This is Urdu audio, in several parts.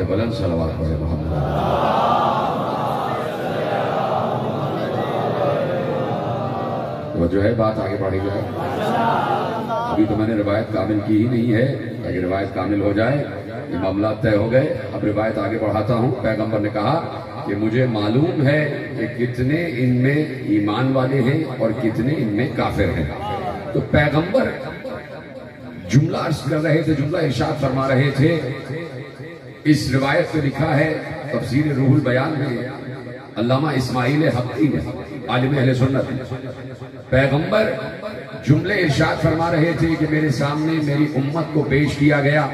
سے بلند صلوات پڑھے محمد۔ تو جو ہے بات آگے بڑھے گا، ابھی تو میں نے روایت کامل کی ہی نہیں ہے، اگر روایت کامل ہو جائے یہ معاملات طے ہو گئے۔ اب روایت آگے بڑھاتا ہوں۔ پیغمبر نے کہا کہ مجھے معلوم ہے کہ کتنے ان میں ایمان والے ہیں اور کتنے ان میں کافر ہیں۔ تو پیغمبر جملہ عرض کر رہے تھے، جملہ ارشاد فرما رہے تھے۔ اس روایت پہ لکھا ہے تفسیر روح البیان میں، علامہ اسماعیل حقی نے، عالم اہل سنت، پیغمبر جملے ارشاد فرما رہے تھے کہ میرے سامنے میری امت کو پیش کیا گیا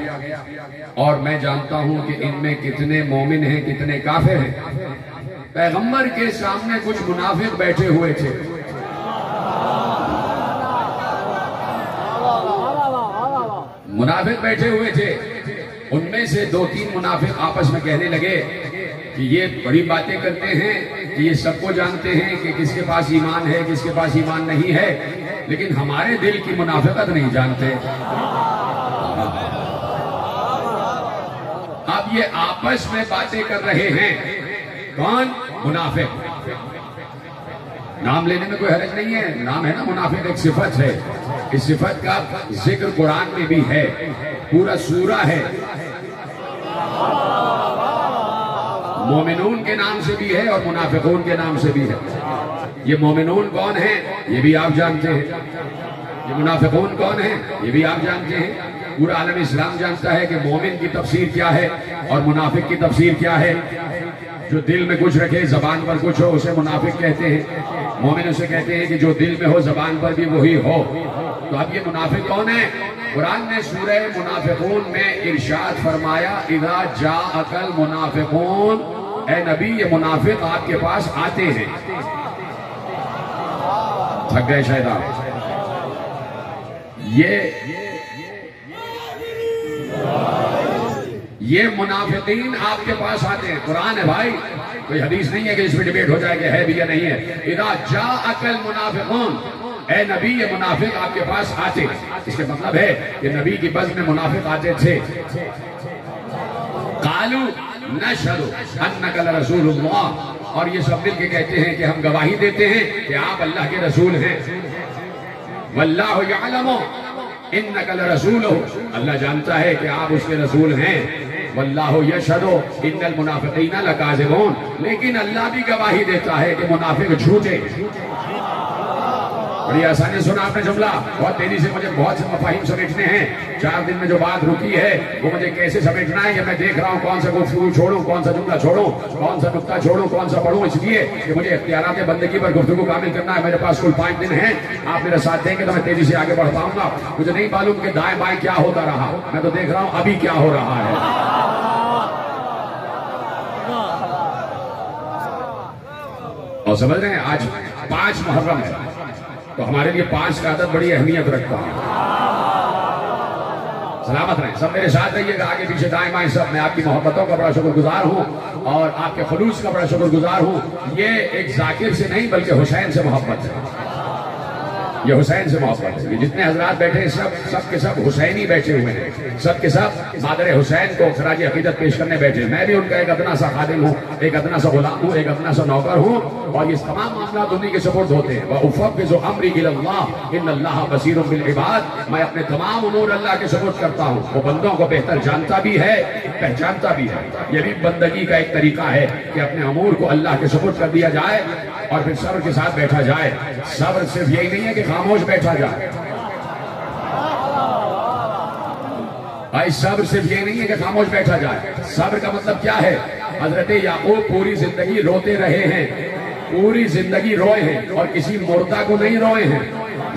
اور میں جانتا ہوں کہ ان میں کتنے مومن ہیں کتنے کافر ہیں۔ پیغمبر کے سامنے کچھ منافق بیٹھے ہوئے تھے۔ منافق بیٹھے ہوئے تھے، ان میں سے 2-3 منافق آپس میں کہنے لگے کہ یہ بڑی باتیں کرتے ہیں کہ یہ سب کو جانتے ہیں کہ کس کے پاس ایمان ہے کس کے پاس ایمان نہیں ہے، لیکن ہمارے دل کی منافقت نہیں جانتے۔ اب یہ آپس میں باتیں کر رہے ہیں، کون؟ منافق۔ نام لینے میں کوئی حرج نہیں ہے، نام ہے نا منافق، ایک صفت ہے۔ اس صفت کا ذکر قرآن میں بھی ہے، پورا سورہ ہے، مومنون کے نام سے بھی ہے اور منافقون کے نام سے بھی ہے۔ یہ مومنون کون ہیں یہ بھی آپ جانتے ہیں، یہ منافقون کون ہیں یہ بھی آپ جانتے ہیں۔ پورا عالم اسلام جانتا ہے کہ مومن کی تفسیر کیا ہے اور منافق کی تفسیر کیا ہے۔ جو دل میں کچھ رکھے زبان پر کچھ ہو اسے منافق کہتے ہیں، مومن اسے کہتے ہیں کہ جو دل میں ہو زبان پر بھی وہی ہو۔ تو اب یہ منافق کون ہے؟ قرآن نے سورہ منافقون میں ارشاد فرمایا اذا جاءک المنافقون، اے نبی یہ منافق آپ کے پاس آتے ہیں۔ تھک گئے شاید آپ؟ یہ منافقین آپ کے پاس آتے ہیں، قرآن ہے بھائی، کوئی حدیث نہیں ہے کہ اس میں ڈیبیٹ ہو جائے کہ ہے بھی یا نہیں ہے۔ اذا جاءک المنافقون، اے نبی یہ منافق آپ کے پاس آتے ہیں۔ اس کے مطلب ہے کہ نبی کی بزم میں منافق آتے تھے۔ قالوا نشہد انک لرسول اللہ، اور یہ سب مل کے کہتے ہیں کہ ہم گواہی دیتے ہیں کہ آپ اللہ کے رسول ہیں۔ واللہ یعلم انک لرسولہ، اللہ جانتا ہے کہ آپ اس کے رسول ہیں۔ واللہ یشہد ان المنافقین لکاذبون، لیکن اللہ بھی گواہی دیتا ہے کہ منافق جھوٹے۔ بڑی آسانی سنا آپ نے جملہ، بہت تیزی سے مجھے بہت سے مفاہیم سمیٹنے ہیں۔ 4 دن میں جو بات رکی ہے وہ مجھے کیسے سمیٹنا ہے یہ میں دیکھ رہا ہوں، کون سا گفتگو چھوڑوں، کون سا جملہ چھوڑوں، کون سا نقطہ چھوڑوں، کون سا پڑھوں، اس لیے کہ مجھے اختیارات بندگی پر گفتگو کامل کرنا ہے۔ میرے پاس کل 5 دن ہیں، آپ میرا ساتھ دیں گے تو میں تیزی سے آگے بڑھ پاؤں گا۔ مجھے نہیں معلوم کہ دائیں بائیں کیا ہوتا رہا، میں تو دیکھ رہا ہوں ابھی کیا ہو رہا ہے۔ اور سمجھ رہے ہیں آج 5 محرم ہے تو ہمارے لیے 5 کا عدد بڑی اہمیت رکھتا ہے۔ سلامت رہیں، سب میرے ساتھ رہیے گا، آگے پیچھے دائیں بائیں سب۔ میں آپ کی محبتوں کا بڑا شکر گزار ہوں اور آپ کے خلوص کا بڑا شکر گزار ہوں۔ یہ ایک ذاکر سے نہیں بلکہ حسین سے محبت ہے، یہ حسین سے محبت ہے۔ یہ جتنے حضرات بیٹھے ہیں سب کے سب حسینی بیٹھے ہوئے ہیں، سب کے سب مادر حسین کو خراج عقیدت پیش کرنے بیٹھے ہیں۔ میں بھی ان کا ایک ادنا سا خادم ہوں، ایک ادنا سا غلام ہوں، ایک ادنا سا نوکر ہوں، اور یہ تمام معاملات انہی کے سپورٹ ہوتے ہیں۔ وَأُفَوِّضُ أَمْرِي إِلَى اللَّهِ إِنَّ اللَّهَ بَصِيرٌ بِالْعِبَادِ، میں اپنے تمام امور اللہ کے سپورٹ کرتا ہوں، وہ بندوں کو بہتر جانتا بھی ہے پہچانتا بھی ہے۔ یہ بھی بندگی کا ایک طریقہ ہے کہ اپنے امور کو اللہ کے سپورٹ کر دیا جائے اور پھر صبر کے ساتھ بیٹھا جائے۔ صبر صرف یہی نہیں ہے کہ خاموش بیٹھا جائے، بھائی صبر صرف یہ نہیں ہے کہ خاموش بیٹھا جائے۔ صبر کا مطلب کیا ہے؟ حضرت یعقوب پوری زندگی روتے رہے ہیں، پوری زندگی روئے ہیں، اور کسی مردہ کو نہیں روئے ہیں،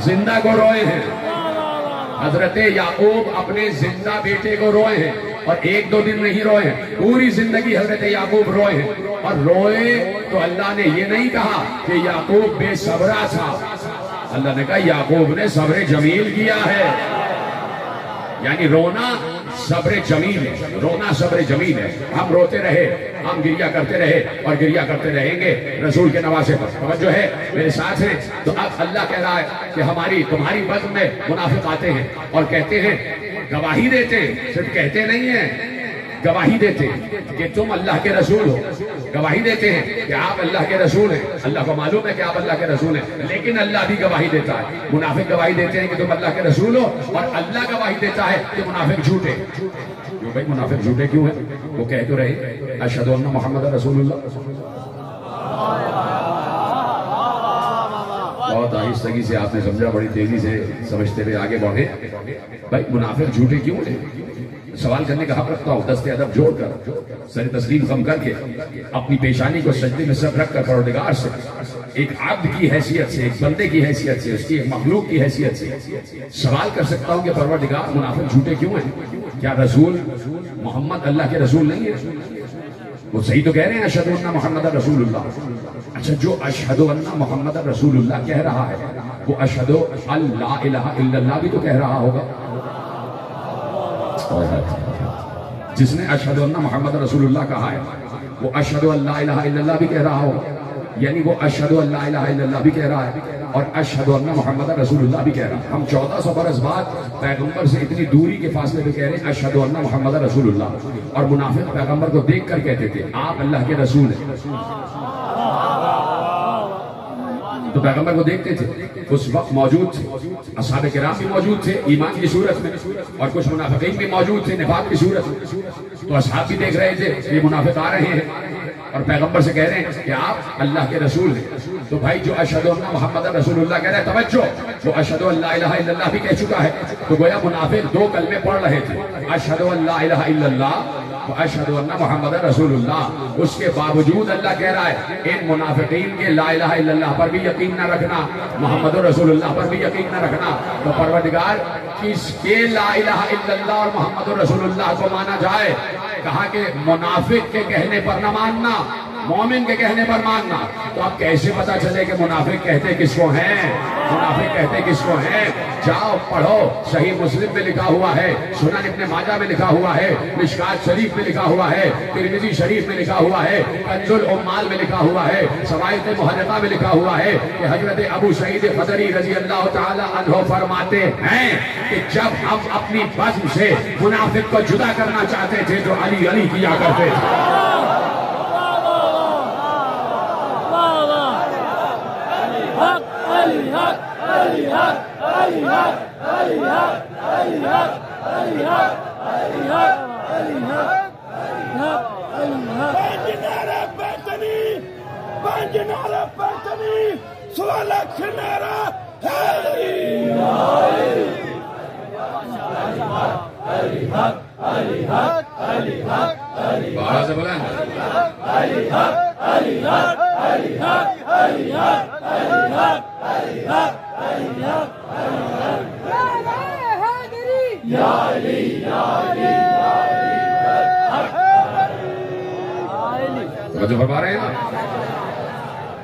زندہ کو روئے ہیں۔ حضرت یعقوب اپنے زندہ بیٹے کو روئے ہیں اور 1-2 دن نہیں روئے ہیں، پوری زندگی حضرت یعقوب روئے ہیں۔ اور روئے تو اللہ نے یہ نہیں کہا کہ یعقوب بے صبرہ تھا، اللہ نے کہا یعقوب نے صبر جمیل کیا ہے، یعنی رونا صبر جمیل ہے، رونا صبر جمیل ہے۔ ہم روتے رہے، ہم گریہ کرتے رہے اور گریہ کرتے رہیں گے رسول کے نواسے پر۔ توجہ ہے میرے ساتھ ہیں؟ تو اب اللہ کہہ رہا ہے کہ تمہاری بزم میں منافق آتے ہیں اور کہتے ہیں، گواہی دیتے ہیں، صرف کہتے نہیں ہیں، گواہی دیتے ہیں کہ تم اللہ کے رسول ہو، گواہی دیتے ہیں کہ آپ اللہ کے رسول ہیں، اللہ کو معلوم ہے کہ آپ اللہ کے رسول ہیں، لیکن اللہ بھی گواہی دیتا ہے۔ منافق گواہی دیتے ہیں کہ تم اللہ کے رسول ہو، اور اللہ گواہی دیتا ہے کہ منافق جھوٹے۔ جو بھائی منافق جھوٹے کیوں ہیں؟ وہ کہہ تو رہے اشہد ان محمد رسول اللہ۔ بہت آہستگی سے آپ نے سمجھا، بڑی تیزی سے سمجھتے ہوئے آگے بڑھے۔ بھائی منافق جھوٹے کیوں ہیں؟ سوال کرنے کا حق رکھتا ہوں، دست ادب جوڑ کر، سر تسلیم خم کر کے، اپنی پیشانی کو سجدے میں سر رکھ کر پروردگار سے، ایک عبد کی حیثیت سے، ایک بندے کی حیثیت سے، اس کی ایک مخلوق کی حیثیت سے سوال کر سکتا ہوں کہ پروردگار منافق جھوٹے کیوں ہیں؟ کیا رسول محمد اللہ کے رسول نہیں ہے؟ وہ صحیح تو کہہ رہے ہیں اشہد ان محمد رسول اللہ۔ اچھا، جو اشہد ان محمد رسول اللہ کہہ رہا ہے وہ اشہد اللہ الہ الا اللہ بھی تو کہہ رہا ہوگا۔ جس نے اشہد ان محمد رسول اللہ کہا ہے وہ اشہد اللہ الہ الا اللہ بھی کہہ رہا ہوگا، یعنی وہ اشہد اللہ الہ الا اللہ بھی کہہ رہا ہے اور اشہد ان محمد رسول اللہ بھی کہہ رہا ہے۔ ہم 1400 برس بعد پیغمبر سے اتنی دوری کے فاصلے پہ کہہ رہے ہیں اشہد ان محمد رسول اللہ، اور منافق پیغمبر کو دیکھ کر کہتے تھے آپ اللہ کے رسول ہیں۔ تو پیغمبر کو دیکھتے تھے، اس وقت موجود تھے، اصحاب کرام بھی موجود تھے ایمان کی صورت میں، اور کچھ منافقین بھی موجود تھے نفاق کی صورت میں۔ تو اصحاب بھی دیکھ رہے تھے یہ منافق آ رہے ہیں اور پیغمبر سے کہہ رہے ہیں کہ آپ اللہ کے رسول ہیں۔ تو بھائی جو اشہد ان محمد رسول اللہ کہہ رہے ہیں، توجہ، وہ اشہد اللہ الہ الا اللہ بھی کہہ چکا ہے، تو گویا منافق دو کلمے پڑھ رہے تھے، اشہد اللہ الہ الا اللہ اشہد ان محمد رسول اللہ۔ اس کے باوجود اللہ کہہ رہا ہے ان منافقین کے لا الہ الا اللہ پر بھی یقین نہ رکھنا، محمد رسول اللہ پر بھی یقین نہ رکھنا۔ تو پروردگار کس کے لا الہ الا اللہ اور محمد رسول اللہ کو مانا جائے؟ کہا کہ منافق کے کہنے پر نہ ماننا، مومن کے کہنے پر ماننا۔ تو اب کیسے پتا چلے کہ منافق کہتے کس کو ہیں؟ منافق کہتے کس کو ہیں؟ جاؤ پڑھو، صحیح مسلم میں لکھا ہوا ہے، سنن ابن ماجہ میں لکھا ہوا ہے، مشکات شریف میں لکھا ہوا ہے، ترمذی شریف میں لکھا ہوا ہے، کنز العمال میں لکھا ہوا ہے، سوائط محرقہ میں لکھا ہوا ہے کہ حضرت ابو سعید خدری رضی اللہ تعالی عنہ فرماتے ہیں کہ جب ہم اپنی بزم سے منافق کو جدا کرنا چاہتے تھے تو علی علی کیا کرتے تھے۔ بارہ سے بلند جو فرما رہے ہیں نا،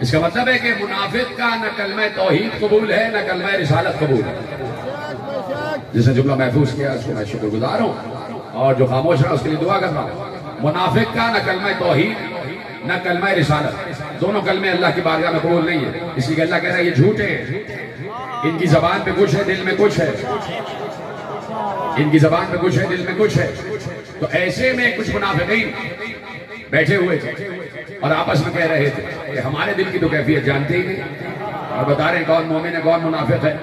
اس کا مطلب ہے کہ منافق کا نہ کلمہ توحید قبول ہے نہ کلمہ رسالت قبول ہے۔ جس نے جملہ محفوظ کیا اس کو میں شکر گزار ہوں، اور جو خاموش رہا اس کے لیے دعا کر رہا ہوں۔ منافق کا نہ کلمہ توحید نہ کلمہ رسالت، دونوں کلمے اللہ کی بارگاہ میں قبول نہیں ہے، اس لیے اللہ کہہ رہا ہے یہ جھوٹے ہیں، ان کی زبان پہ کچھ ہے دل میں کچھ ہے، ان کی زبان پہ کچھ ہے دل میں کچھ ہے۔ تو ایسے میں کچھ منافقین بیٹھے ہوئے تھے اور آپس میں کہہ رہے تھے کہ ہمارے دل کی تو کیفیت جانتے ہی نہیں، اور بتا رہے ہیں کون مومن ہے کون منافق ہے۔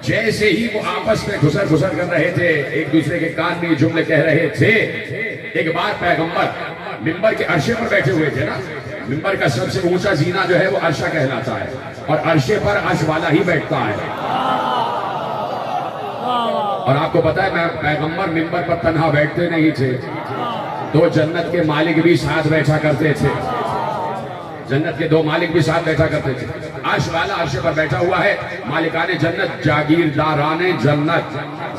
جیسے ہی وہ آپس میں گھسر کر رہے تھے، ایک دوسرے کے کان میں یہ جملے کہہ رہے تھے، ایک بار پیغمبر منبر کے عرشے پر بیٹھے ہوئے تھے نا، منبر کا سب سے اونچا زینہ جو ہے وہ عرشہ کہلاتا ہے، اور عرشے پر عرش والا ہی بیٹھتا ہے۔ اور آپ کو پتا ہے پیغمبر منبر پر تنہا بیٹھتے نہیں تھے، دو جنت کے مالک بھی ساتھ بیٹھا کرتے تھے، جنت کے دو مالک بھی ساتھ بیٹھا کرتے تھے۔ عرش والا عرش پر بیٹھا ہوا ہے، مالکان جنت، جاگیرداران جنت،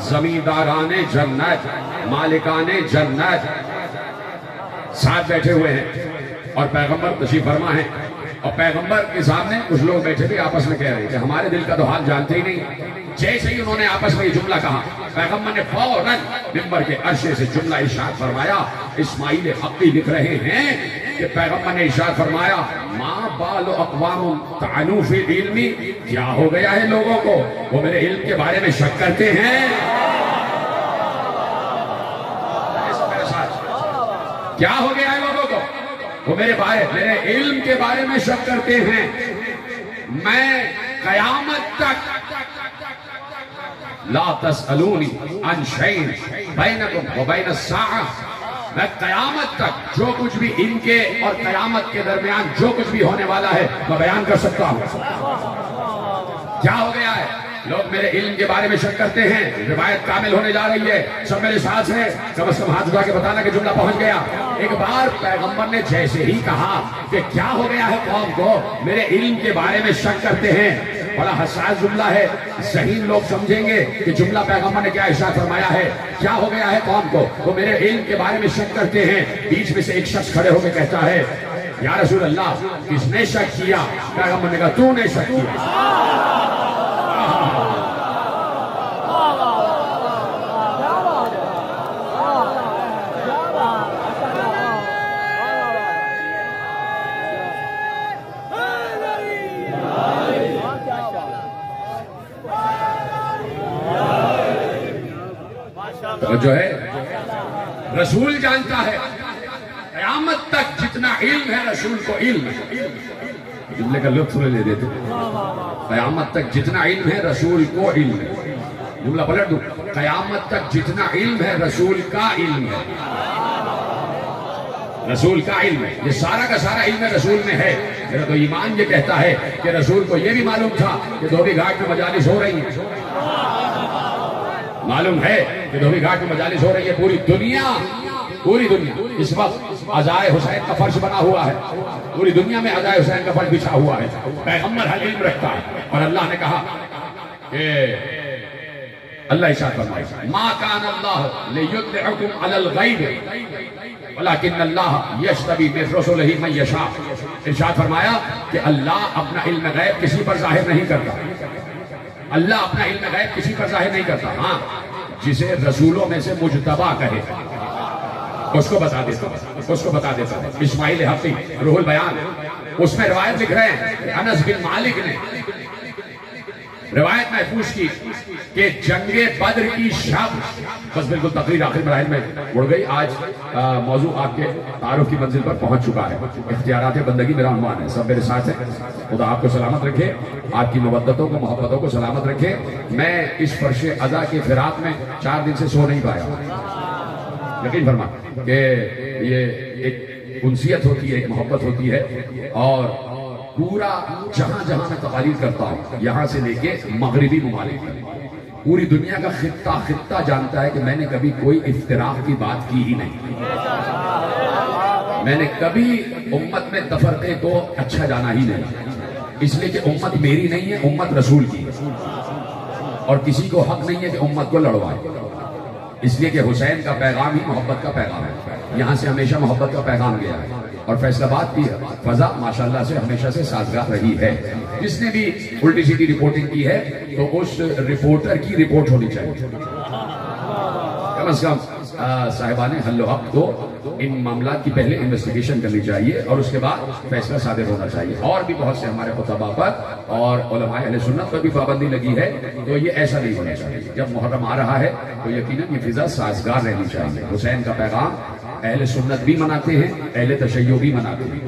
زمینداران جنت، مالکان جنت ساتھ بیٹھے ہوئے ہیں، اور پیغمبر تشریف فرما ہے، اور پیغمبر کے سامنے کچھ لوگ بیٹھے بھی آپس میں کہہ رہے ہیں کہ ہمارے دل کا تو حال جانتے ہی نہیں۔ جیسے ہی انہوں نے آپس میں یہ جملہ کہا، پیغمبر نے فوراً منبر کے عرشے سے جملہ ارشاد فرمایا۔ اسماعیل حقی لکھ رہے ہیں کہ پیغمبر نے ارشاد فرمایا، ما بال اقوام طعنوا فی علمی، کیا ہو گیا ہے لوگوں کو وہ میرے علم کے بارے میں شک کرتے ہیں۔ کیا ہو گیا ہے لوگوں کو؟ وہ میرے علم کے بارے میں شک کرتے ہیں. میں قیامت تک لا تسألونی عن شیء بینکم وبین الساعہ، میں قیامت تک جو کچھ بھی ان کے اور قیامت کے درمیان جو کچھ بھی ہونے والا ہے میں بیان کر سکتا ہوں. کیا ہو گیا ہے؟ لوگ میرے علم کے بارے میں شک کرتے ہیں. روایت کامل ہونے جا رہی ہے. سب میرے ساتھ ہیں. کم از کم ہاتھ اٹھا کے بتانا کہ جملہ پہنچ گیا. ایک بار پیغمبر نے جیسے ہی کہا کہ کیا ہو گیا ہے قوم کو، میرے علم کے بارے میں شک کرتے ہیں، بڑا حساس جملہ ہے. ذہین لوگ سمجھیں گے کہ جملہ پیغمبر نے کیا ارشاد فرمایا ہے. کیا ہو گیا ہے قوم کو، وہ میرے علم کے بارے میں شک کرتے ہیں. بیچ میں سے ایک شخص کھڑے ہو کے کہتا ہے یا رسول اللہ کس نے شک کیا؟ پیغمبر نے کہا تو نے شک کیا. جو ہے رسول جانتا ہے قیامت تک جتنا علم ہے رسول کو علم ہے. جملے کا لطف لے دیتے. قیامت تک جتنا علم ہے رسول کو علم ہے. جملہ پلٹ دوں، قیامت تک جتنا علم ہے رسول کا علم ہے. رسول کا علم ہے. یہ سارا کا سارا علم رسول میں ہے. میرا تو ایمان یہ کہتا ہے کہ رسول کو یہ بھی معلوم تھا کہ دھوبی گھاٹ میں مجالس ہو رہی ہیں. معلوم ہے کہ دھوبی گھاٹ میں مجالس ہو رہی ہے. پوری دنیا اس وقت عزائے حسین کا فرش بنا ہوا ہے. پوری دنیا میں عزائے حسین کا فرش بچھا ہوا ہے. پیغمبر ہر علم رکھتا ہے. اور اللہ نے کہا کہ اللہ ارشاد فرمائے ما کان اللہ لیطلعکم علی الغیب ولکن اللہ یجتبی من رسلہ من یشاء. ارشاد فرمایا کہ اللہ اپنا علم غیب کسی پر ظاہر نہیں کرتا. اللہ اپنا علم غیب کسی پر ظاہر نہیں کرتا. ہاں جسے رسولوں میں سے مجتبی کہے اس کو بتا دیتا ہے. اسماعیل حقی روح البیان اس میں روایت لکھ رہے ہیں انس بن مالک نے روایت محفوظ کی کہ جنگ بدر کی شب، بس بالکل تقریر آخر مراحل میں اڑ گئی. آج موضوع آپ کے تعارف کی منزل پر پہنچ چکا ہے. اختیارات بندگی میرا عنوان ہے. سب میرے ساتھ ہیں. خدا آپ کو سلامت رکھے، آپ کی مودتوں کو محبتوں کو سلامت رکھے. میں اس فرش ادا کے فراق میں 4 دن سے سو نہیں پایا. یقین فرما کہ یہ ایک انسیت ہوتی ہے، ایک محبت ہوتی ہے. اور پورا جہاں میں تقاریر کرتا ہوں، یہاں سے لے کے مغربی ممالک تک پوری دنیا کا خطہ جانتا ہے کہ میں نے کبھی کوئی افتراق کی بات کی ہی نہیں. میں نے کبھی امت میں تفرقے کو اچھا جانا ہی نہیں. اس لیے کہ امت میری نہیں ہے، امت رسول کی ہے. اور کسی کو حق نہیں ہے کہ امت کو لڑوائے. اس لیے کہ حسین کا پیغام ہی محبت کا پیغام ہے. یہاں سے ہمیشہ محبت کا پیغام گیا ہے. اور فیصل آباد کی فضا ماشاءاللہ سے ہمیشہ سے سازگار رہی ہے. جس نے بھی الٹی سیدھی رپورٹنگ کی ہے تو اس رپورٹر کی رپورٹ ہونی چاہیے. کم از کم صاحبان حل و عقد کو ان معاملات کی پہلے انویسٹیگیشن کرنی چاہیے اور اس کے بعد فیصلہ صادر ہونا چاہیے. اور بھی بہت سے ہمارے خطباء پر اور علماء اہل سنت پر بھی پابندی لگی ہے. تو یہ ایسا نہیں ہونا چاہیے. جب محرم آ رہا ہے تو یقیناً یہ فضا سازگار رہنی چاہیے. حسین کا پیغام اہل سنت بھی مناتے ہیں، اہل تشیع بھی مناتے ہیں،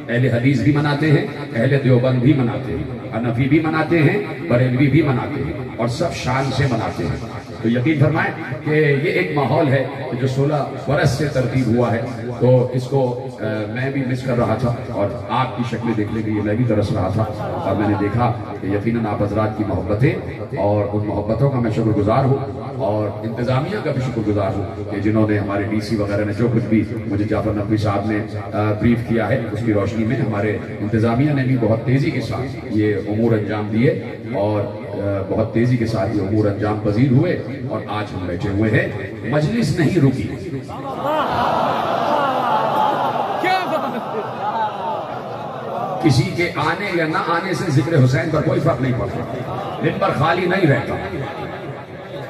اہل حدیث بھی مناتے ہیں، اہل دیوبند بھی مناتے ہیں، حنفی بھی مناتے ہیں، بریلوی بھی مناتے ہیں، اور سب شان سے مناتے ہیں. تو یقین فرمائیں کہ یہ ایک ماحول ہے جو 16 برس سے ترتیب ہوا ہے. تو اس کو میں بھی مس کر رہا تھا اور آپ کی شکلیں دیکھنے کے لیے میں بھی ترس رہا تھا. اور میں نے دیکھا کہ یقیناً آپ حضرات کی محبتیں اور ان محبتوں کا میں شکر گزار ہوں. اور انتظامیہ کا بھی شکر گزار ہوں کہ جنہوں نے ہمارے ڈی سی وغیرہ نے جو کچھ بھی مجھے جعفر نقوی صاحب نے بریف کیا ہے اس کی روشنی میں ہمارے انتظامیہ نے بھی بہت تیزی کے ساتھ یہ امور انجام دیے اور بہت تیزی کے ساتھ یہ امور انجام پذیر ہوئے. اور آج ہم بیٹھے ہوئے ہیں. مجلس نہیں رکی. کسی کے آنے یا نہ آنے سے ذکر حسین پر کوئی فرق نہیں پڑتا. دن پر خالی نہیں رہتا.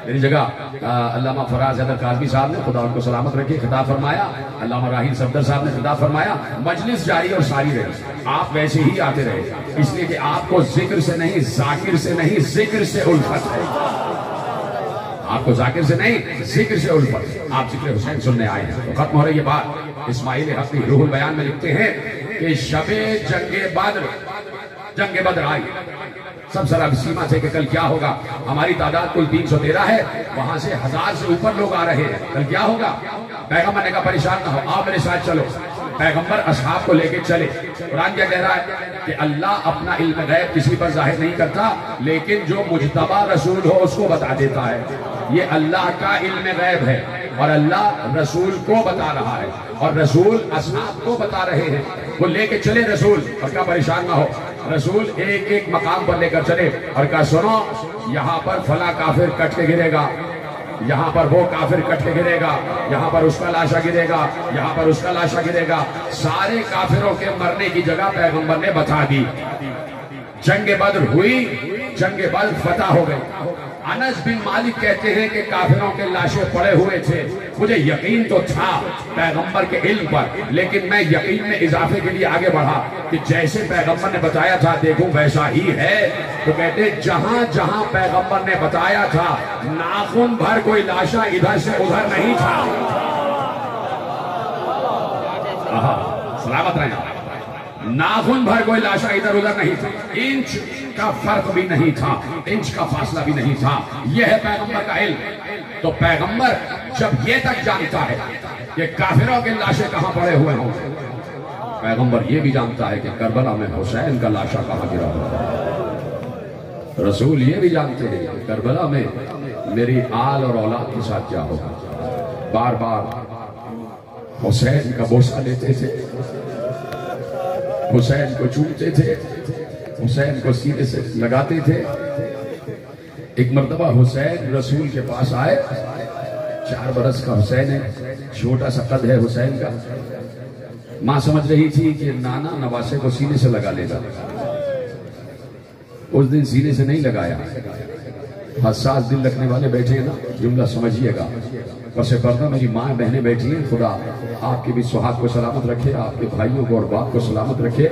میری جگہ علامہ فراز حیدر کاظمی صاحب نے خدا ان کو سلامت رکھے خطاب فرمایا. علامہ راحیل صفدر صاحب نے خطاب فرمایا مجلس جاری اور ساری رہے. آپ ویسے ہی آتے رہے اس لیے کہ آپ کو ذکر سے نہیں ذاکر سے نہیں ذکر سے الفت ہے. آپ کو ذاکر سے نہیں ذکر سے الفت. آپ ذکر حسین سننے آئے ہیں تو ختم ہو رہی ہے بات اسماعیل حقی روح البیان میں لکھتے ہیں کہ شب جنگ بدر آئی، سب سراب سیما تھے کہ کل کیا ہوگا، ہماری تعداد کل 313 ہے، وہاں سے 1000 سے اوپر لوگ آ رہے ہیں، کل کیا ہوگا؟ پیغمبر نے کہا پریشان نہ ہو، آپ میرے ساتھ چلو۔ پیغمبر اصحاب کو لے کے چلے۔ قرآن کیا کہہ رہا ہے کہ اللہ اپنا علم غیب کسی پر ظاہر نہیں کرتا، لیکن جو مجتبی رسول ہو اس کو بتا دیتا ہے۔ یہ اللہ کا علم غیب ہے اور اللہ رسول کو بتا رہا ہے اور رسول اصحاب کو بتا رہے ہیں۔ وہ لے کے چلے رسول اور کہا پریشان نہ ہو۔ رسول ایک ایک مقام پر لے کر چلے اور کہا سنو، یہاں پر فلاں کافر کٹ کے گرے گا، یہاں پر وہ کافر کٹ کے گرے گا، یہاں پر اس کا لاشا گرے گا، یہاں پر اس کا لاشا گرے گا۔ سارے کافروں کے مرنے کی جگہ پیغمبر نے بتا دی۔ جنگ بدر ہوئی، جنگ بدر فتح ہو گئی۔ انس بن مالک کہتے ہیں کہ کافروں کے لاشیں پڑے ہوئے تھے، مجھے یقین تو تھا پیغمبر کے علم پر، لیکن میں یقین میں اضافے کے لیے آگے بڑھا کہ جیسے پیغمبر نے بتایا تھا دیکھوں ویسا ہی ہے۔ تو کہتے ہیں جہاں جہاں پیغمبر نے بتایا تھا ناخن بھر کوئی لاشا ادھر سے ادھر نہیں تھا۔ سلامت رہے، ناخن بھر کوئی لاشا ادھر ادھر نہیں تھا، انچ کا فرق بھی نہیں تھا، انچ کا فاصلہ بھی نہیں تھا۔ یہ ہے پیغمبر کا علم۔ تو پیغمبر جب یہ تک جانتا ہے کہ کافروں کے لاشیں کہاں پڑے ہوئے ہوں، پیغمبر یہ بھی جانتا ہے کہ کربلا میں حسین کا لاشا کہاں گرا ہوا۔ رسول یہ بھی جانتے ہیں کہ کربلا میں میری آل اور اولاد کے ساتھ کیا ہوگا۔ بار بار حسین کا بوسہ لیتے تھے، حسین کو چومتے تھے، حسین کو سینے سے لگاتے تھے۔ ایک مرتبہ حسین رسول کے پاس آئے، 4 برس کا حسین ہے، چھوٹا سا قد ہے حسین کا۔ ماں سمجھ رہی تھی کہ نانا نواسے کو سینے سے لگا لے گا، اس دن سینے سے نہیں لگایا۔ حساس دل رکھنے والے بیٹھے ہیں نا، جملہ سمجھیے گا۔ پس پردہ میری ماں بہنیں بیٹھی ہیں، خدا آپ کے بھی سہاگ کو سلامت رکھے، آپ کے بھائیوں کو اور باپ کو سلامت رکھے۔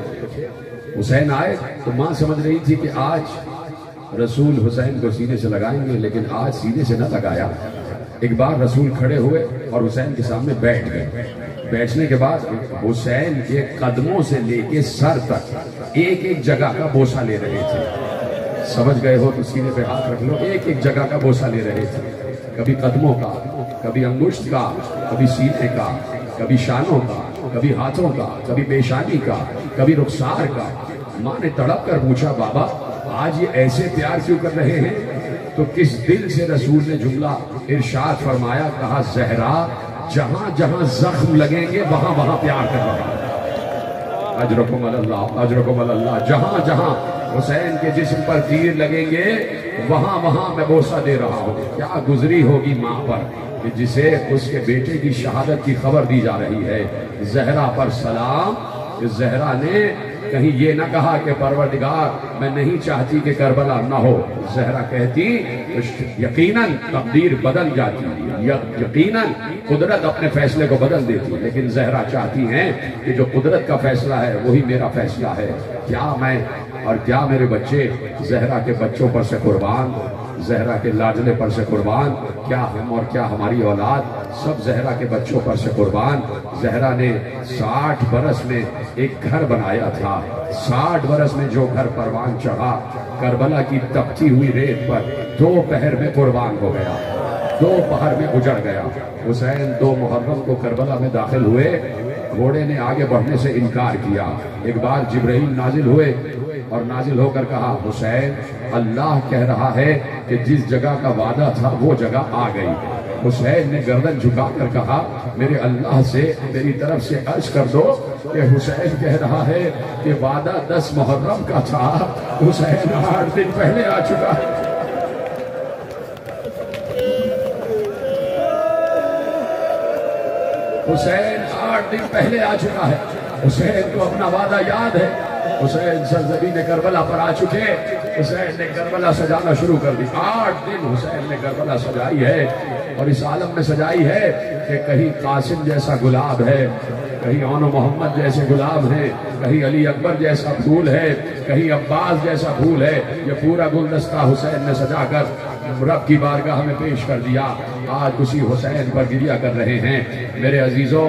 حسین آئے تو ماں سمجھ رہی تھی کہ آج رسول حسین کو سینے سے لگائیں گے، لیکن آج سینے سے نہ لگایا۔ ایک بار رسول کھڑے ہوئے اور حسین کے سامنے بیٹھ گئے۔ بیٹھنے کے بعد حسین کے قدموں سے لے کے سر تک ایک ایک جگہ کا بوسہ لے رہے تھے۔ سمجھ گئے ہو تو سینے پہ ہاتھ رکھ لو، ایک ایک جگہ کا بوسہ لے رہے تھے۔ کبھی قدموں کا، کبھی انگشت کا، کبھی سینے کا، کبھی شانوں کا، کبھی ہاتھوں کا، کبھی پیشانی کا، کبھی رخسار کا۔ ماں نے تڑپ کر پوچھا بابا آج یہ ایسے پیار کیوں کر رہے ہیں؟ تو کس دل سے رسول نے جملہ ارشاد فرمایا، کہا زہرا جہاں جہاں زخم لگیں گے وہاں وہاں پیار کر رہا ہوں۔ اجرکم اللہ، اجرکم اللہ۔ جہاں جہاں حسین کے جسم پر تیر لگیں گے وہاں وہاں میں بوسہ دے رہا ہوں۔ کیا گزری ہوگی ماں پر کہ جسے اس کے بیٹے کی شہادت کی خبر دی جا رہی ہے۔ زہرا پر سلام۔ زہرا نے کہیں یہ نہ کہا کہ پروردگار میں نہیں چاہتی کہ کربلا نہ ہو۔ زہرا کہتی یقیناً تقدیر بدل جاتی، یقیناً قدرت اپنے فیصلے کو بدل دیتی، لیکن زہرا چاہتی ہیں کہ جو قدرت کا فیصلہ ہے وہی میرا فیصلہ ہے۔ کیا میں اور کیا میرے بچے زہرا کے بچوں پر سے قربان، زہرا کے لاڈلے پر سے قربان، کیا ہم اور کیا ہماری اولاد سب زہرا کے بچوں پر سے قربان۔ زہرا نے 60 برس میں ایک گھر بنایا تھا، 60 برس میں جو گھر پروان چڑھا کربلا کی تپتی ہوئی ریت پر 2 پہر میں قربان ہو گیا، 2 پہر میں اجڑ گیا۔ حسین 2 محرم کو کربلا میں داخل ہوئے، گھوڑے نے آگے بڑھنے سے انکار کیا۔ ایک بار جبرائیل نازل ہوئے اور نازل ہو کر کہا حسین اللہ کہہ رہا ہے کہ جس جگہ کا وعدہ تھا وہ جگہ آ گئی۔ حسین نے گردن جھکا کر کہا میرے اللہ سے میری طرف سے عرض کر دو کہ حسین کہہ رہا ہے کہ وعدہ 10 محرم کا تھا، حسین 8 دن پہلے آ چکا ہے۔ حسین 8 دن پہلے آ چکا ہے۔ حسین کو اپنا وعدہ یاد ہے۔ حسین سرزمین کربلا پر آ چکے، حسین نے کربلا سجانا شروع کر دی۔ 8 دن حسین نے کربلا سجائی ہے اور اس عالم میں سجائی ہے کہ کہیں قاسم جیسا گلاب ہے، کہیں اون محمد جیسے گلاب ہیں، کہیں علی اکبر جیسا پھول ہے، کہیں عباس جیسا پھول ہے۔ یہ پورا گلدستہ حسین نے سجا کر رب کی بارگاہ میں پیش کر دیا۔ آج اسی حسین پر گریہ کر رہے ہیں۔ میرے عزیزوں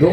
2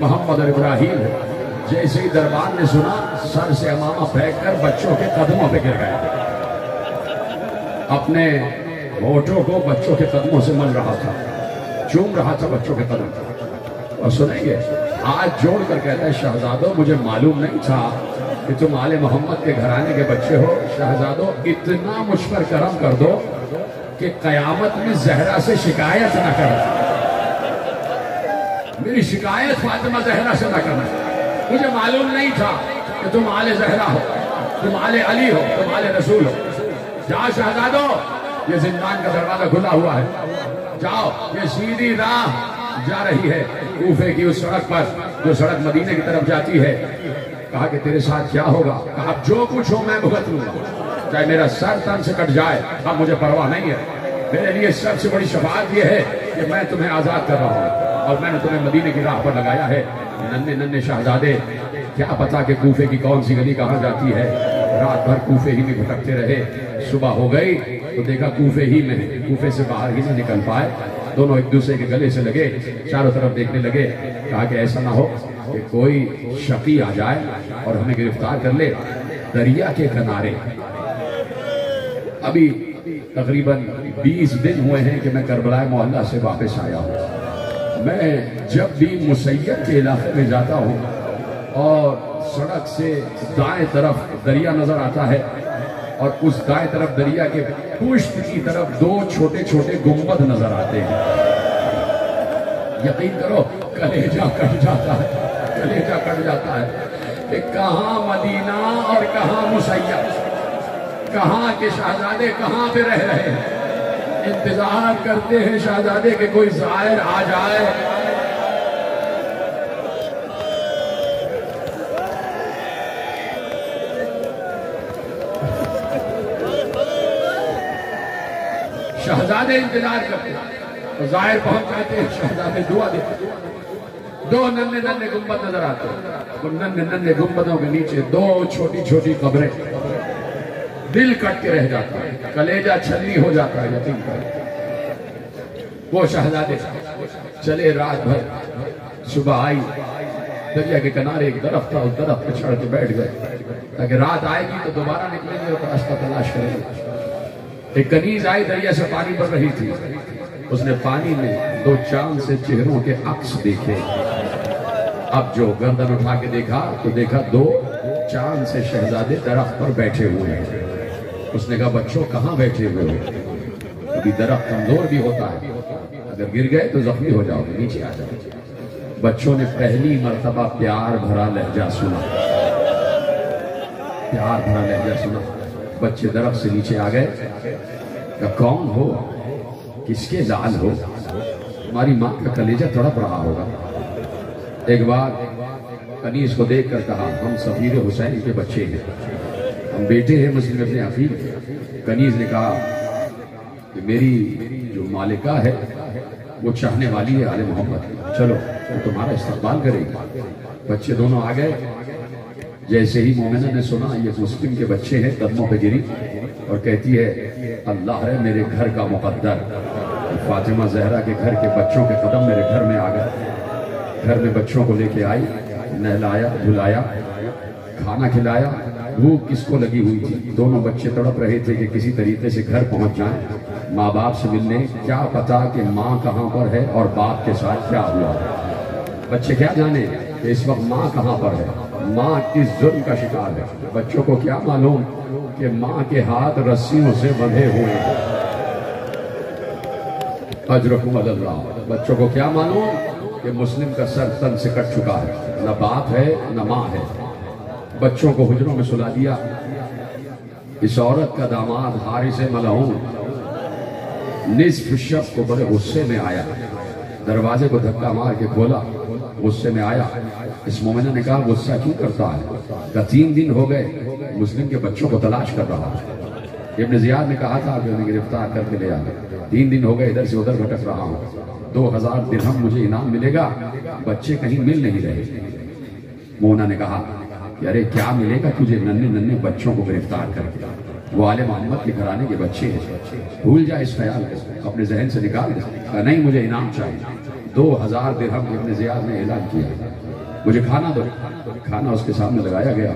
محمد اور ابراہیم جیسے ہی دربار نے سنا سر سے امامہ پھینک کر بچوں کے قدموں پہ گر گئے. اپنے ہونٹوں کو بچوں کے قدموں سے مل رہا تھا, چوم رہا تھا بچوں کے قدم. اور سنیں گے آج جوڑ کر کہتا ہے شہزادوں مجھے معلوم نہیں تھا کہ تم آل محمد کے گھرانے کے بچے ہو. شہزادوں اتنا مجھ پر کرم کر دو کہ قیامت میں زہرا سے شکایت نہ کرنا, میری شکایت فاطمہ زہرا سے نہ کرنا. مجھے معلوم نہیں تھا کہ تم آل زہرا ہو, تم آل علی ہو, تم آل رسول ہو. جاؤ شہزادوں, یہ زندان کا دروازہ کھلا ہوا ہے, جاؤ, یہ سیدھی راہ جا رہی ہے کوفے کی اس سڑک پر جو سڑک مدینے کی طرف جاتی ہے. کہا کہ تیرے ساتھ کیا ہوگا؟ کہا اب جو کچھ ہو میں بھگت لوں گا, چاہے میرا سر تن سے کٹ جائے, اب مجھے پرواہ نہیں ہے. میرے لیے سب سے بڑی شفاعت یہ ہے کہ میں تمہیں آزاد کر رہا ہوں اور میں نے تمہیں مدینے کی راہ پر لگایا ہے. ننھے ننھے شہزادے کیا پتا کہ کوفے کی کون سی گلی کہاں جاتی ہے. رات بھر کوفے ہی میں بھٹکتے رہے. صبح ہو گئی تو دیکھا کوفے ہی میں, کوفے سے باہر ہی نہ نکل پائے. دونوں ایک دوسرے کے گلے سے لگے, چاروں طرف دیکھنے لگے. کہا کہ ایسا نہ ہو کہ کوئی شقی آ جائے اور ہمیں گرفتار کر لے. دریا کے کنارے ابھی تقریباً 20 دن ہوئے ہیں کہ میں کربلا محلہ سے واپس آیا ہوں. میں جب بھی مسیب کے علاقے میں جاتا ہوں اور سڑک سے دائیں طرف دریا نظر آتا ہے اور اس دائیں طرف دریا کے پشت کی طرف 2 چھوٹے چھوٹے گنبد نظر آتے ہیں. یقین کرو کلیجہ کٹ جاتا ہے, کلیجہ کٹ جاتا ہے کہ کہاں مدینہ اور کہاں مسیب, کہاں کے شہزادے کہاں پہ رہ رہے ہیں. انتظار کرتے ہیں شہزادے کہ کوئی زائر آ جائے. شہزادے انتظار کرتے ہیں, ظاہر پہنچ جاتے ہیں, شہزادے دعا دیتے ہیں. 2 ننھے ننھے گنبد نظر آتے ہیں. ان ننھے ننھے گنبدوں کے نیچے 2 چھوٹی چھوٹی قبریں. دل کٹ کے رہ جاتا ہے, کلیجہ چھلنی ہو جاتا ہے. یقین کریں وہ شہزادے چلے رات بھر. صبح آئی, دریا کے کنارے ایک درخت تھا, اس درخت پہ چڑھ کے بیٹھ گئے تاکہ رات آئے گی تو دوبارہ نکلیں گے اور راستہ تلاش کریں گے. ایک کنیز آئی, دریا سے پانی بڑھ رہی تھی. اس نے پانی میں 2 چاند سے چہروں کے عکس دیکھے. اب جو گردن اٹھا کے دیکھا تو دیکھا 2 چاند سے شہزادے درخت پر بیٹھے ہوئے ہیں. اس نے کہا بچوں کہاں بیٹھے ہوئے ہو؟ کبھی درخت کمزور بھی ہوتا ہے, اگر گر گئے تو زخمی ہو جاؤ گے, نیچے آ جاؤ. بچوں نے پہلی مرتبہ پیار بھرا لہجہ سنا, پیار بھرا لہجہ سنا. بچے درخت سے نیچے آ گئے. کہ کون ہو, کس کے لال ہو؟ ہماری ماں کا کلیجہ تڑپ رہا ہوگا. ایک بار کنیز کو دیکھ کر کہا ہم سفیر حسین کے بچے ہیں, ہم بیٹے ہیں مسلم ابن عقیل. کنیز نے کہا کہ میری جو مالکہ ہے وہ چاہنے والی ہے آل محمد, چلو وہ تمہارا استقبال کرے گی. بچے دونوں آ گئے. جیسے ہی مومنہ نے سنا یہ مسلم کے بچے ہیں, قدموں پہ گری اور کہتی ہے اللہ ہے میرے گھر کا مقدر. فاطمہ زہرا کے گھر کے بچوں کے قدم میرے گھر میں آ گئے. گھر میں بچوں کو لے کے آئی, نہلایا دھلایا, کھانا کھلایا. بھوک کس کو لگی ہوئی تھی, دونوں بچے تڑپ رہے تھے کہ کسی طریقے سے گھر پہنچ جائیں ماں باپ سے ملنے. کیا پتا کہ ماں کہاں پر ہے اور باپ کے ساتھ کیا ہوا. بچے کیا جانے کہ اس وقت ماں کہاں پر ہے, ماں کس ظلم کا شکار ہے. بچوں کو کیا معلوم کہ ماں کے ہاتھ رسیوں سے بندھے ہوئے ہیں. اجرکم اللہ. بچوں کو کیا معلوم کہ مسلم کا سر تن سے کٹ چکا ہے, نہ باپ ہے نہ ماں ہے. بچوں کو حجروں میں سلا دیا. اس عورت کا داماد حارث ملعون نصف شب کو بڑے غصے میں آیا, دروازے کو دھکا مار کے کھولا, غصے میں آیا. اس مومنہ نے کہا غصہ کیوں کرتا ہے؟ کہ 3 دن ہو گئے مسلم کے بچوں کو تلاش کر رہا ہے. ابن زیاد نے کہا تھا کہ انہیں گرفتار کر کے لے آئے. 3 دن ہو گئے ادھر سے ادھر بھٹک رہا ہوں, 2000 درہم مجھے انعام ملے گا, بچے کہیں مل نہیں رہے. مومنہ نے کہا کہ ارے کیا ملے گا تجھے ننھے ننھے بچوں کو گرفتار کر کے, وہ آل محمد کے گھرانے کے بچے ہیں, بھول جا اس خیال کو, اپنے ذہن سے نکال دے. نہیں مجھے انعام چاہیے. 2000 درہم ابن زیاد نے اعلان کیا، مجھے کھانا دو۔ کھانا اس کے سامنے لگایا گیا،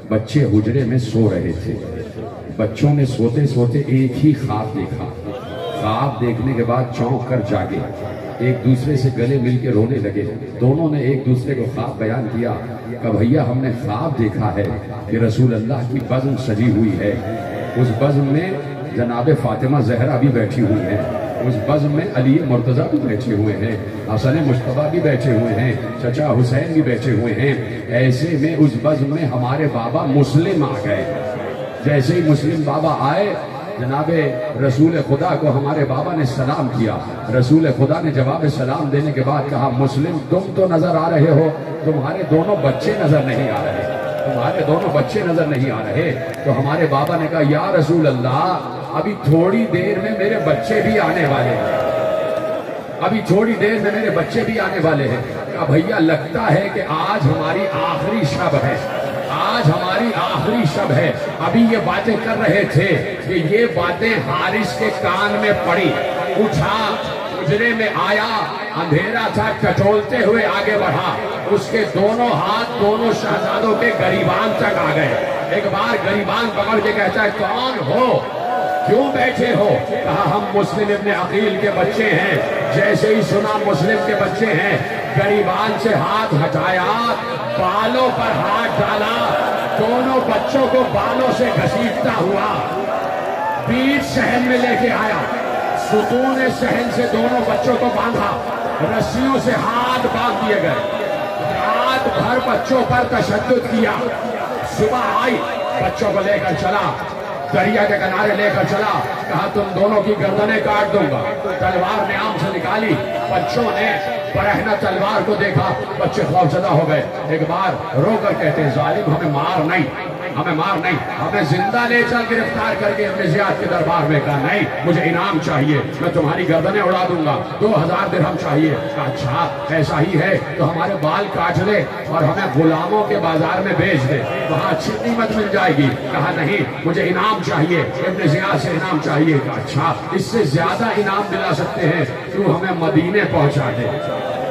بچے حجرے میں سو رہے تھے، بچوں نے سوتے سوتے ایک ہی خواب دیکھا، خواب دیکھنے کے بعد چونک کر جاگے، ایک دوسرے سے گلے مل کے رونے لگے، دونوں نے ایک دوسرے کو خواب بیان کیا کہ بھیا ہم نے خواب دیکھا ہے کہ رسول اللہ کی بزم سجی ہوئی ہے، اس بزم میں جناب فاطمہ زہرا بھی بیٹھی ہوئی ہیں، اس بزم میں علی مرتضیٰ بھی بیٹھے ہوئے ہیں، حسن مصطفیٰ بھی بیٹھے ہوئے ہیں، چچا حسین بھی بیٹھے ہوئے ہیں، ایسے میں اس بزم میں ہمارے بابا مسلم آ گئے۔ جیسے ہی مسلم بابا آئے، جناب رسول خدا کو ہمارے بابا نے سلام کیا، رسول خدا نے جواب سلام دینے کے بعد کہا مسلم تم تو نظر آ رہے ہو، تمہارے دونوں بچے نظر نہیں آ رہے، تمہارے دونوں بچے نظر نہیں آ رہے۔ تو ہمارے بابا نے کہا یا رسول اللہ ابھی تھوڑی دیر میں میرے بچے بھی آنے والے ہیں، ابھی تھوڑی دیر میں میرے بچے بھی آنے والے ہیں۔ کہا بھیا لگتا ہے کہ آج ہماری آخری شب ہے، آج ہماری آخری شب ہے۔ ابھی یہ باتیں کر رہے تھے کہ یہ باتیں حارث کے کان میں پڑی، اٹھا حجرے میں آیا، اندھیرا تھا، کٹولتے ہوئے آگے بڑھا، اس کے دونوں ہاتھ دونوں شہزادوں کے گریبان تک آ گئے۔ ایک بار گریبان پکڑ کے کہتا ہے کون ہو، کیوں بیٹھے ہو؟ کہا ہم مسلم ابن عقیل کے بچے ہیں۔ جیسے ہی سنا مسلم کے بچے ہیں، گریبان سے ہاتھ ہٹایا، بالوں پر ہاتھ ڈالا، دونوں بچوں کو بالوں سے گھسیٹتا ہوا بیچ صحن میں لے کے آیا، ستون صحن سے دونوں بچوں کو باندھا، رسیوں سے ہاتھ باندھ دیے گئے، رات بھر بچوں پر تشدد کیا۔ صبح آئی، بچوں کو لے کر چلا، دریا کے کنارے لے کر چلا، کہا تم دونوں کی گردنیں کاٹ دوں گا۔ تلوار نے آم سے نکالی، بچوں نے برہنہ تلوار کو دیکھا، بچے خوفزدہ ہو گئے۔ ایک بار رو کر کہتے ہیں ظالم ہمیں مار نہیں، ہمیں مار نہیں، ہمیں زندہ لے چل گرفتار کر کے ابن زیاد کے دربار میں۔ کہا نہیں مجھے انعام چاہیے، میں تمہاری گردنیں اڑا دوں گا، 2000 درہم چاہیے۔ کہا اچھا ایسا ہی ہے تو ہمارے بال کاٹ لے اور ہمیں غلاموں کے بازار میں بیچ دے، وہاں اچھی قیمت مل جائے گی۔ کہا نہیں مجھے انعام چاہیے، ابن زیاد سے انعام چاہیے۔ کہا اچھا اس سے زیادہ انعام دلا سکتے ہیں، تو ہمیں مدینے پہنچا دے،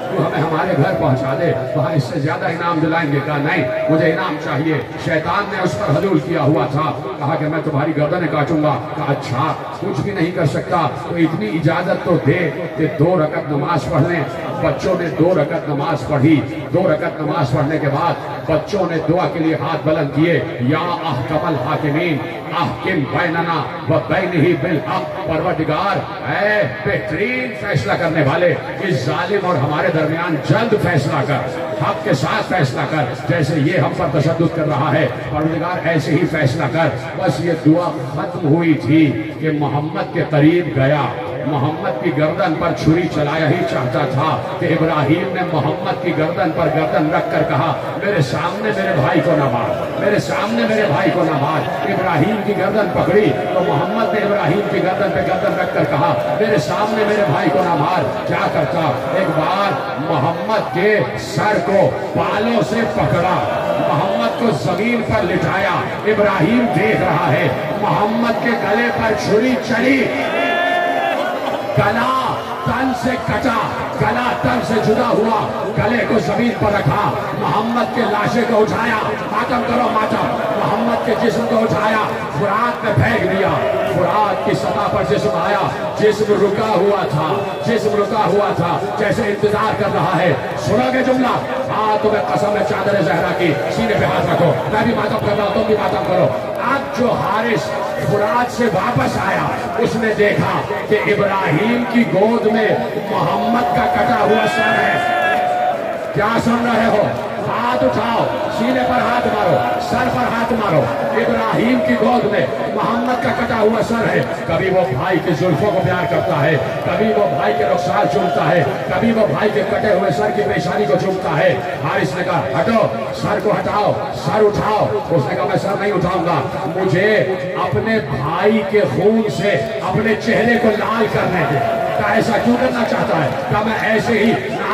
تو ہمیں ہمارے گھر پہنچا دے، وہاں اس سے زیادہ انعام دلائیں گے۔ کہا نہیں مجھے انعام چاہیے۔ شیطان نے اس پر حلول کیا ہوا تھا، کہا کہ میں تمہاری گردنیں کاٹوں گا۔ کہا اچھا کچھ بھی نہیں کر سکتا تو اتنی اجازت تو دے کہ 2 رکعت نماز پڑھ لیں۔ بچوں نے 2 رکعت نماز پڑھی، 2 رکعت نماز پڑھنے کے بعد بچوں نے دعا کے لیے ہاتھ بلند کیے، یا احکم الحاکمین احکم بیننا و بینہ بالحق، پروردگار اے بہترین فیصلہ کرنے والے، اس ظالم اور ہمارے درمیان جلد فیصلہ کر، حق کے ساتھ فیصلہ کر، جیسے یہ ہم پر تشدد کر رہا ہے پروردگار ایسے ہی فیصلہ کر۔ بس یہ دعا ختم ہوئی تھی کہ محمد کے قریب گیا، محمد کی گردن پر چھری چلایا ہی چاہتا تھا کہ ابراہیم نے محمد کی گردن پر گردن رکھ کر کہا میرے سامنے میرے بھائی کو نہ مار، میرے سامنے میرے بھائی کو نہ مار۔ ابراہیم کی گردن پکڑی تو محمد نے ابراہیم کی گردن پہ گردن رکھ کر کہا میرے سامنے میرے بھائی کو نہ مار۔ کیا کرتا؟ ایک بار محمد کے سر کو بالوں سے پکڑا، محمد کو زمین پر لٹایا، ابراہیم دیکھ رہا ہے، محمد کے گلے پر چھری چلی، گلا تن سے کٹا، گلا تن سے جدا ہوا، گلے کو زمین پر رکھا، محمد کے لاشے کو اٹھایا، ماتم کرو ماتم، محمد کے جسم کو اٹھایا، فرات میں پھینک دیا، فرات کی سطح پر جسم آیا، جسم رکا ہوا تھا، جسم رکا ہوا تھا، جیسے انتظار کر رہا ہے۔ سنو گے جملہ؟ ہاں تمہیں قسم ہے چادر زہرا کی، سینے پہ ہاتھ رکھو، میں بھی ماتم کر رہا ہوں، تم بھی ماتم کرو۔ اب جو حارث فرات سے واپس آیا، اس نے دیکھا کہ ابراہیم کی گود میں محمد کا کٹا ہوا سر ہے۔ کیا سن رہے ہو؟ ہاتھ اٹھاؤ، سینے پر ہاتھ مارو، سر پر ہاتھ مارو۔ ابراہیم کی گود میں محمد کا کٹا ہوا سر ہے۔ کبھی وہ بھائی کی زلفوں کو پیار کرتا ہے، کبھی وہ بھائی کے رخسار چومتا ہے، کبھی وہ بھائی کے کٹے ہوئے سر کی پیشانی کو چومتا ہے۔ حارث نے کہا ہٹو، سر کو ہٹاؤ، سر اٹھاؤ۔ اس نے کہا میں سر نہیں اٹھاؤں گا، مجھے اپنے بھائی کے خون سے اپنے چہرے کو لال کرنے دے۔ کہا ایسا کیوں کرنا چاہتا ہے؟ کہا میں ایسے ہی